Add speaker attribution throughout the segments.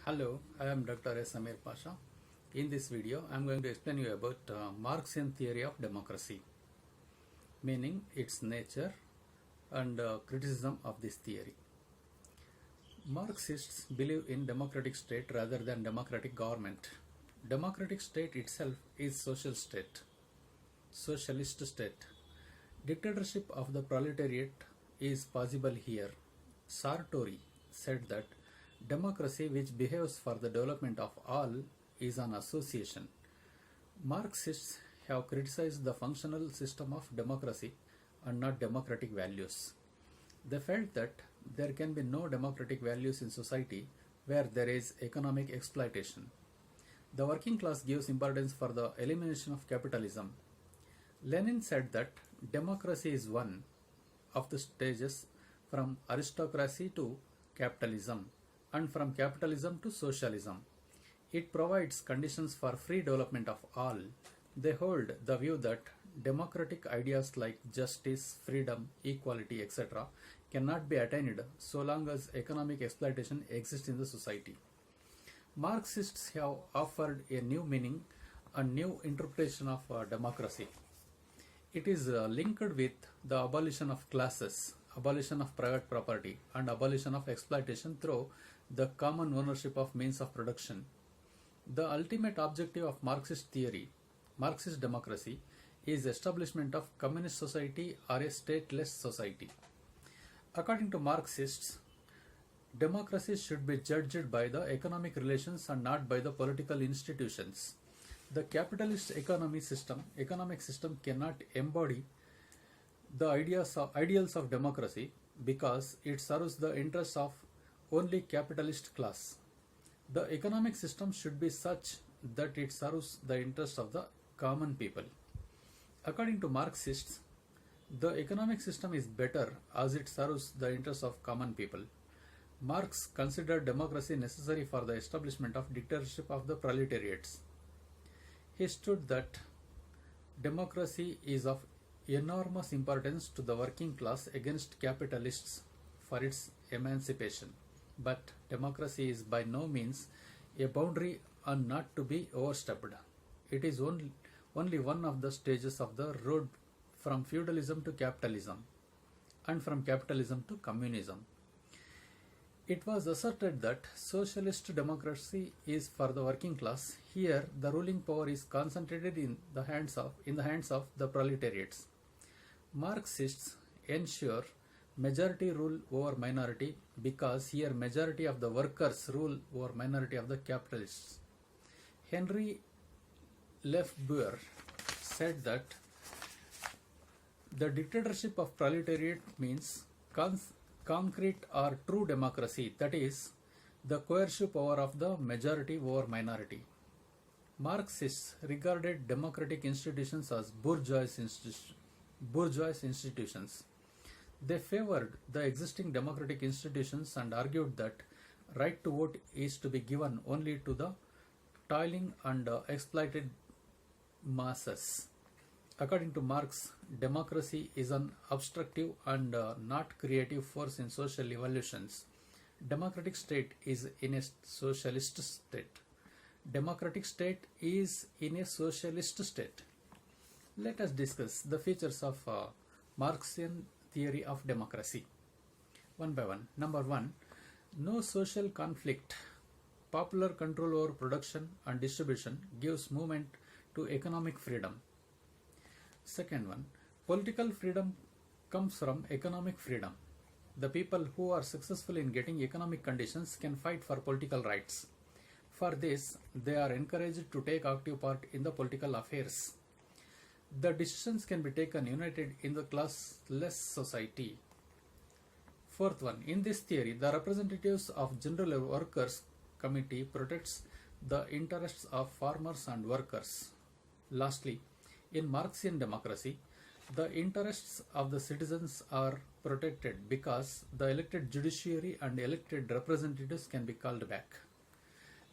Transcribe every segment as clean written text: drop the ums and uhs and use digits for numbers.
Speaker 1: Hello, I am Dr. S. Amir Pasha. In this video, I am going to explain you about Marxian theory of democracy, meaning its nature and criticism of this theory. Marxists believe in democratic state rather than democratic government. Democratic state itself is socialist state. Dictatorship of the proletariat is possible here. Sartori said that democracy which behaves for the development of all is an association. Marxists have criticized the functional system of democracy and not democratic values. They felt that there can be no democratic values in society where there is economic exploitation. The working class gives importance for the elimination of capitalism. Lenin said that democracy is one of the stages from aristocracy to capitalism and from capitalism to socialism. It provides conditions for free development of all. They hold the view that democratic ideas like justice, freedom, equality, etc. cannot be attained so long as economic exploitation exists in the society. Marxists have offered a new meaning, a new interpretation of democracy. It is linked with the abolition of classes, abolition of private property, and abolition of exploitation through the common ownership of means of production. The ultimate objective of Marxist theory, Marxist democracy, is establishment of communist society or a stateless society. According to Marxists, democracy should be judged by the economic relations and not by the political institutions. The capitalist economic system cannot embody the ideals of democracy because it serves the interests of only capitalist class. The economic system should be such that it serves the interests of the common people. According to Marxists, the economic system is better as it serves the interests of common people. Marx considered democracy necessary for the establishment of dictatorship of the proletariats. He stood that democracy is of enormous importance to the working class against capitalists for its emancipation. But democracy is by no means a boundary and not to be overstepped. It is only one of the stages of the road from feudalism to capitalism and from capitalism to communism. It was asserted that socialist democracy is for the working class. Here, the ruling power is concentrated in the hands of the proletariats. Marxists ensure majority rule over minority because here majority of the workers rule over minority of the capitalists. Henry Lefebvre said that the dictatorship of proletariat means concrete or true democracy, that is, the coercive power of the majority over minority. Marxists regarded democratic institutions as bourgeois institutions. They favored the existing democratic institutions and argued that right to vote is to be given only to the toiling and exploited masses. According to Marx, democracy is an obstructive and not creative force in social evolutions. Democratic state is in a socialist state. Democratic state is in a socialist state. Let us discuss the features of Marxian theory of democracy one by one. Number one, no social conflict. Popular control over production and distribution gives movement to economic freedom. Second one, political freedom comes from economic freedom. The people who are successful in getting economic conditions can fight for political rights. For this, they are encouraged to take active part in the political affairs. The decisions can be taken united in the classless society. Fourth one, in this theory, the representatives of General Workers' Committee protects the interests of farmers and workers. Lastly, in Marxian democracy, the interests of the citizens are protected because the elected judiciary and elected representatives can be called back.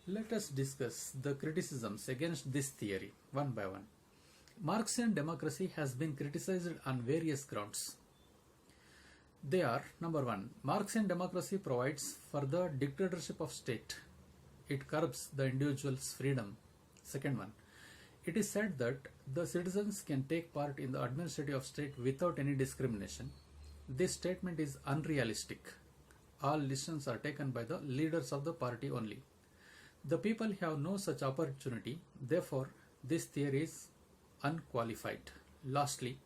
Speaker 1: Let us discuss the criticisms against this theory one by one. Marxian democracy has been criticized on various grounds. They are: number one, Marxian democracy provides for the dictatorship of state. it curbs the individual's freedom. Second one, it is said that the citizens can take part in the administrative of state without any discrimination. This statement is unrealistic. All decisions are taken by the leaders of the party only. The people have no such opportunity, therefore, this theory is unqualified. Lastly,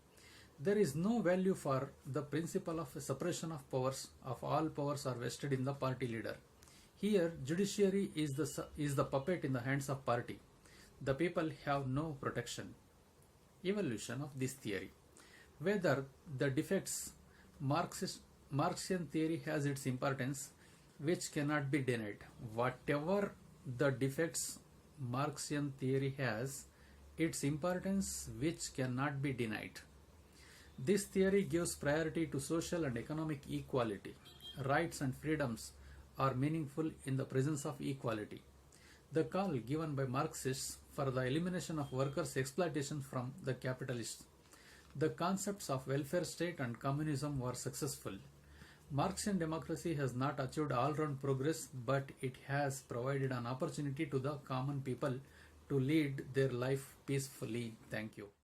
Speaker 1: there is no value for the principle of separation of powers. Of all powers are vested in the party leader. Here, judiciary is the puppet in the hands of party. The people have no protection. Evolution of this theory. Whether the defects Marxian theory has its importance, which cannot be denied. Whatever the defects Marxian theory has, its importance which cannot be denied. This theory gives priority to social and economic equality. Rights and freedoms are meaningful in the presence of equality. The call given by Marxists for the elimination of workers' exploitation from the capitalists. The concepts of welfare state and communism were successful. Marxian democracy has not achieved all-round progress, but it has provided an opportunity to the common people to lead their life peacefully. Thank you.